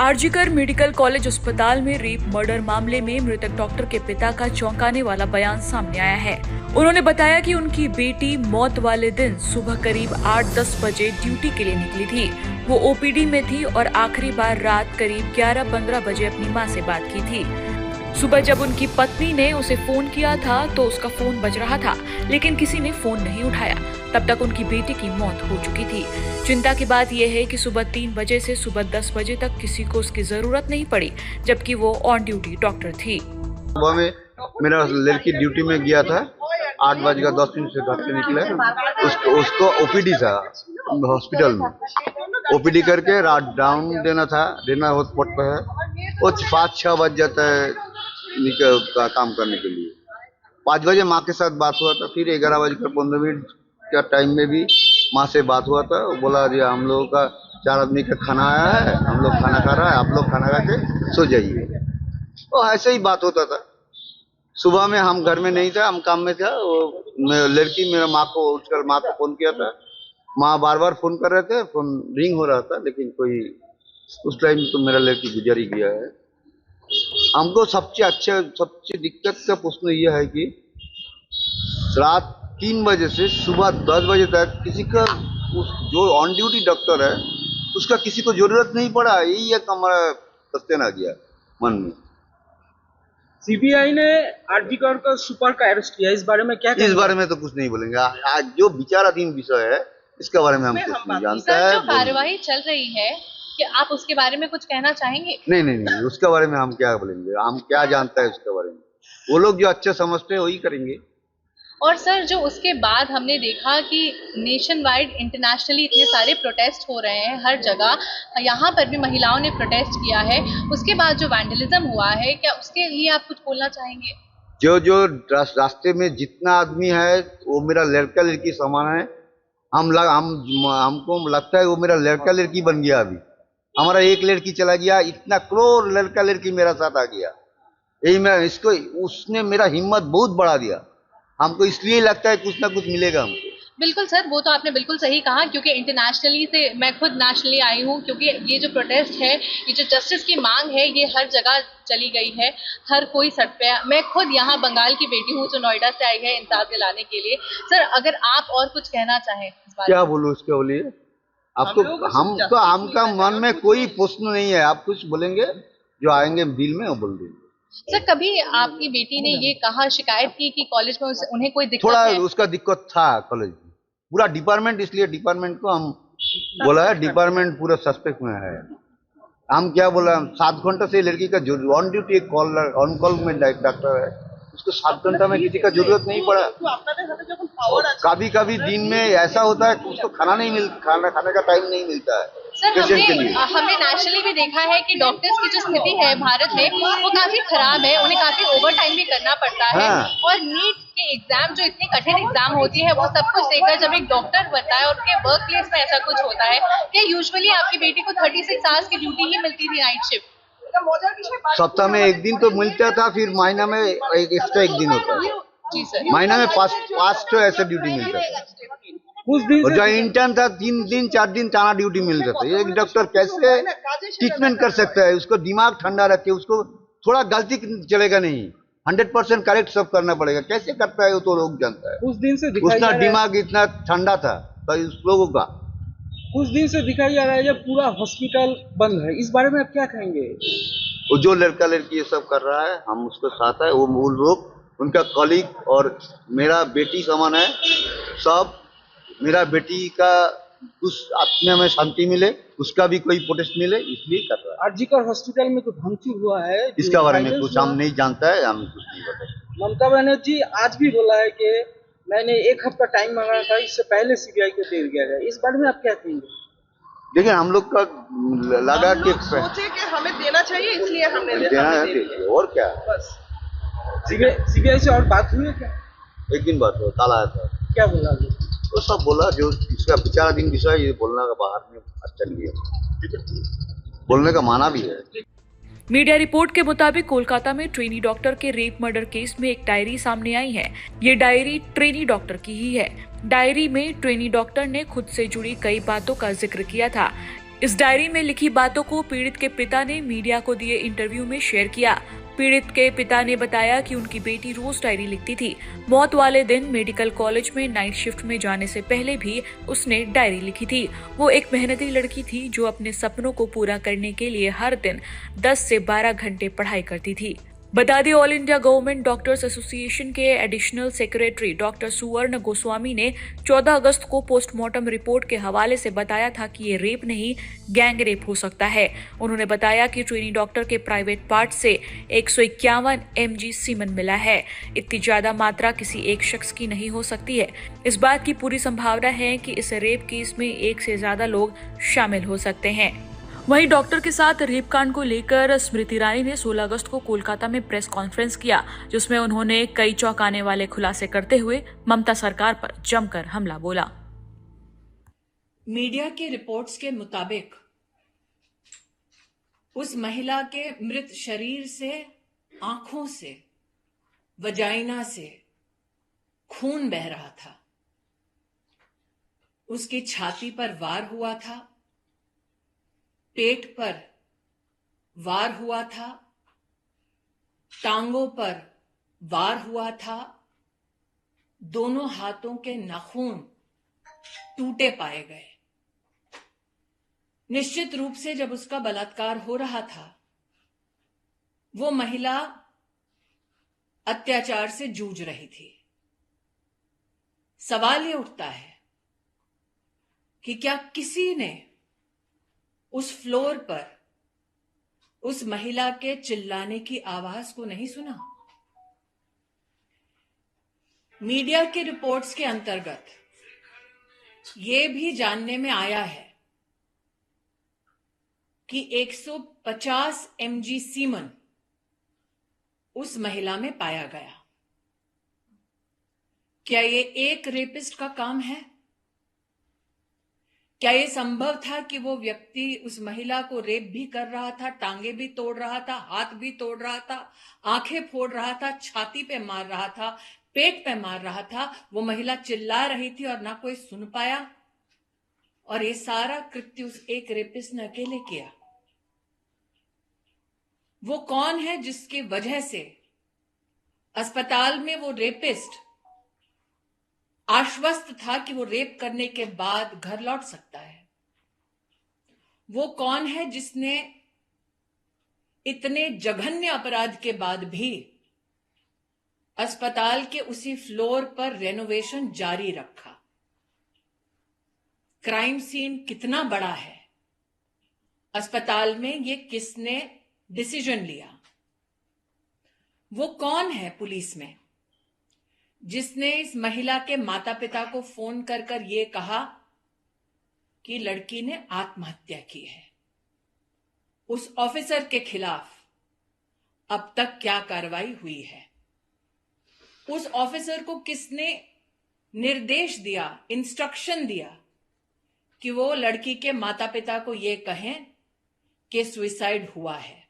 RG Kar medical college अस्पताल में rape murder मामले में मृतक डॉक्टर के पिता का चौंकाने वाला बयान सामने आया है। उन्होंने बताया कि उनकी बेटी मौत वाले दिन सुबह करीब 8-10 बजे ड्यूटी के लिए निकली थी। वो ओपीडी में थी और आखिरी बार रात करीब 11-15 बजे अपनी मां से बात की थी। सुबह जब उनकी पत्नी ने उसे फोन किया था तो उसका फोन बज रहा था, लेकिन किसी ने फोन नहीं उठाया। तब तक उनकी बेटी की मौत हो चुकी थी। चिंता की बात यह है कि सुबह 3 बजे से सुबह 10 बजे तक किसी को उसकी जरूरत नहीं पड़ी, जबकि वो ऑन ड्यूटी डॉक्टर थी। सुबह में मेरा लड़की ड्यूटी में गया था, 8:10 से घर से निकले। उसको ओपीडी था हॉस्पिटल में, ओपीडी करके रात डाउन देना पड़ता है। वो 5-6 बज जाता है काम करने के लिए। 5 बजे माँ के साथ बात हुआ था, फिर 11:15 का टाइम में भी माँ से बात हुआ था। वो बोला जी हम लोगों का 4 आदमी का खाना आया है, हम लोग खाना खा रहा है, आप लोग खाना खा के सो जाइए। तो ऐसे ही बात होता था। सुबह में हम घर में नहीं था, हम काम में था। वो लड़की मेरा माँ को उठकर माँ को फोन किया था। माँ बार फोन कर रहे थे, फोन रिंग हो रहा था, लेकिन कोई उस टाइम तो मेरा लड़की गुजर ही गया है। हमको सबसे दिक्कत का प्रश्न यह है कि रात 3 बजे से सुबह 10 बजे तक किसी का जो ऑन ड्यूटी डॉक्टर है उसका किसी को जरूरत नहीं पड़ा। यही एक हमारा क्वेश्चन आ गया मन में। सीबीआई ने आरजीकर का सुपर का अरेस्ट किया, इस बारे में क्या इस बारे में तो कुछ नहीं बोलेंगे। आज जो विचाराधीन विषय है इसके बारे में हम कुछ नहीं जानते हैं। जो कार्यवाही चल रही है कि आप उसके बारे में कुछ कहना चाहेंगे? नहीं, उसके बारे में हम क्या बोलेंगे, हम क्या जानते हैं उसके बारे में। वो लोग जो अच्छे समझते हैं वही करेंगे। और सर, जो उसके बाद हमने देखा कि नेशन वाइड इंटरनेशनली इतने सारे प्रोटेस्ट हो रहे हैं हर जगह, यहाँ पर भी महिलाओं ने प्रोटेस्ट किया है। उसके बाद जो वैंडलिज्म हुआ है, क्या उसके लिए आप कुछ बोलना चाहेंगे? जो रास्ते में जितना आदमी है वो मेरा लड़का लड़की समान है। हमको लगता है वो मेरा लड़का लड़की बन गया। अभी हमारा एक लड़की चला गया, इतना करोड़ लड़का लड़की मेरा साथ आ गया। यही मैं इसको उसने मेरा हिम्मत बहुत बढ़ा दिया। हमको इसलिए लगता है कुछ ना कुछ मिलेगा हमको। बिल्कुल सर, वो तो आपने बिल्कुल सही कहा, क्योंकि इंटरनेशनली से मैं खुद नेशनली आई हूँ, क्योंकि ये जो प्रोटेस्ट है, ये जो जस्टिस की मांग है, ये हर जगह चली गई है, हर कोई सड़क पे। मैं खुद यहाँ बंगाल की बेटी हूँ जो नोएडा से आई है इंसाफ दिलाने के लिए। सर, अगर आप और कुछ कहना चाहें इस बारे में। क्या बोलूँ उसके बोलिए। आपको हमका मन में कोई प्रश्न नहीं है, आप कुछ बोलेंगे जो आएंगे दिल में वो बोल देंगे। सर, कभी आपकी बेटी ने ये कहा, शिकायत की कि कॉलेज में उन्हें कोई दिक्कत थोड़ा है? उसका दिक्कत था कॉलेज में, पूरा डिपार्टमेंट, इसलिए डिपार्टमेंट को हम बोला है, डिपार्टमेंट पूरा सस्पेक्ट में है। हम क्या बोला, 7 घंटा से लड़की का जो ऑन ड्यूटी ऑन कॉल में डॉक्टर है, उसको 7 घंटा में किसी का जरूरत नहीं पड़ा। कभी कभी दिन में ऐसा होता है उसको खाने का टाइम नहीं मिलता है। सर, हमने नेशनली भी देखा है कि डॉक्टर्स की जो स्थिति है भारत में वो काफी खराब है, उन्हें काफी ओवर टाइम भी करना पड़ता है। और नीट के एग्जाम जो इतनी कठिन एग्जाम होती है, वो सब कुछ देखकर जब एक डॉक्टर बनता है और उनके वर्क प्लेस में ऐसा कुछ होता है, क्या यूजुअली आपकी बेटी को 36 आवर्स की ड्यूटी ही मिलती थी, नाइट शिफ्ट? सप्ताह में 1 दिन तो मिलता था, फिर महीना में एक्स्ट्रा 1 दिन होता है। जी सर, महीना में 5 तो ऐसे ड्यूटी मिलता था। और जो इंटर्न था 3 दिन 4 दिन टाना ड्यूटी मिल जाता है। एक डॉक्टर कैसे ट्रीटमेंट कर सकता है? उसको दिमाग ठंडा रखे, उसको थोड़ा गलती चलेगा नहीं, 100% करेक्ट सब करना पड़ेगा। कैसे करता है वो तो लोग जानता है। उस दिन से उसका दिमाग इतना ठंडा था तो उस लोगों का। कुछ दिन से दिखाई जा रहा है जब पूरा हॉस्पिटल बंद है, इस बारे में आप क्या कहेंगे? वो जो लड़का लड़की ये सब कर रहा है, हम उसके साथ है। वो मूल रूप उनका कॉलीग और मेरा बेटी समान है। सब मेरा बेटी का उस आत्मा में शांति मिले, उसका भी कोई प्रोटेस्ट मिले, इसलिए कर रहा है। आरजीकर हॉस्पिटल में तो भंगचूर हुआ है, इसके बारे में कुछ हम नहीं जानता है, हम कुछ नहीं बताते। ममता बनर्जी आज भी बोला है कि मैंने 1 हफ्ता टाइम मांगा था, इससे पहले सीबीआई को दे दिया गया। इस बारे में आप क्या कहेंगे? लेकिन हम लोग का लगा कि सोचे कि हमें देना चाहिए, इसलिए हमने देना है। और क्या, बस सीबीआई से और बात हुई है क्या? एक दिन बात हुआ, कल आया था। क्या बोला? तो सब बोला जो इसका विचाराधीन विषय, ये बोलना का बाहर में अच्छा नहीं है, बोलने का माना भी है। मीडिया रिपोर्ट के मुताबिक कोलकाता में ट्रेनी डॉक्टर के रेप मर्डर केस में एक डायरी सामने आई है। ये डायरी ट्रेनी डॉक्टर की ही है। डायरी में ट्रेनी डॉक्टर ने खुद से जुड़ी कई बातों का जिक्र किया था। इस डायरी में लिखी बातों को पीड़ित के पिता ने मीडिया को दिए इंटरव्यू में शेयर किया। पीड़ित के पिता ने बताया कि उनकी बेटी रोज डायरी लिखती थी। मौत वाले दिन मेडिकल कॉलेज में नाइट शिफ्ट में जाने से पहले भी उसने डायरी लिखी थी। वो एक मेहनती लड़की थी जो अपने सपनों को पूरा करने के लिए हर दिन 10 से 12 घंटे पढ़ाई करती थी। बता दें, all India government doctors association के एडिशनल सेक्रेटरी डॉक्टर सुवर्ण गोस्वामी ने 14 अगस्त को पोस्टमार्टम रिपोर्ट के हवाले से बताया था कि ये रेप नहीं, गैंग रेप हो सकता है। उन्होंने बताया कि ट्रेनी डॉक्टर के प्राइवेट पार्ट से 151 mg सीमेन मिला है। इतनी ज्यादा मात्रा किसी एक शख्स की नहीं हो सकती है। इस बात की पूरी संभावना है कि इस रेप केस में एक से ज्यादा लोग शामिल हो सकते हैं। वहीं डॉक्टर के साथ रेप कांड को लेकर स्मृति ईरानी ने 16 अगस्त को कोलकाता में प्रेस कॉन्फ्रेंस किया, जिसमें उन्होंने कई चौंकाने वाले खुलासे करते हुए ममता सरकार पर जमकर हमला बोला। मीडिया की रिपोर्ट्स के मुताबिक उस महिला के मृत शरीर से, आंखों से, वजाइना से खून बह रहा था। उसकी छाती पर वार हुआ था, पेट पर वार हुआ था, टांगों पर वार हुआ था, दोनों हाथों के नाखून टूटे पाए गए। निश्चित रूप से जब उसका बलात्कार हो रहा था, वो महिला अत्याचार से जूझ रही थी। सवाल ये उठता है कि क्या किसी ने उस फ्लोर पर उस महिला के चिल्लाने की आवाज को नहीं सुना? मीडिया की रिपोर्ट्स के अंतर्गत यह भी जानने में आया है कि 150 mg सीमेन उस महिला में पाया गया। क्या ये एक रेपिस्ट का काम है? क्या यह संभव था कि वो व्यक्ति उस महिला को रेप भी कर रहा था, टांगे भी तोड़ रहा था, हाथ भी तोड़ रहा था, आंखें फोड़ रहा था, छाती पे मार रहा था, पेट पे मार रहा था, वो महिला चिल्ला रही थी और ना कोई सुन पाया, और ये सारा कृत्य उस एक रेपिस्ट ने अकेले किया? वो कौन है जिसकी वजह से अस्पताल में वो रेपिस्ट आश्वस्त था कि वो रेप करने के बाद घर लौट सकता है? वो कौन है जिसने इतने जघन्य अपराध के बाद भी अस्पताल के उसी फ्लोर पर रेनोवेशन जारी रखा? क्राइम सीन कितना बड़ा है? अस्पताल में ये किसने डिसीजन लिया? वो कौन है पुलिस में जिसने इस महिला के माता पिता को फोन कर कर ये कहा कि लड़की ने आत्महत्या की है? उस ऑफिसर के खिलाफ अब तक क्या कार्रवाई हुई है? उस ऑफिसर को किसने निर्देश दिया, इंस्ट्रक्शन दिया कि वो लड़की के माता पिता को ये कहें कि सुसाइड हुआ है?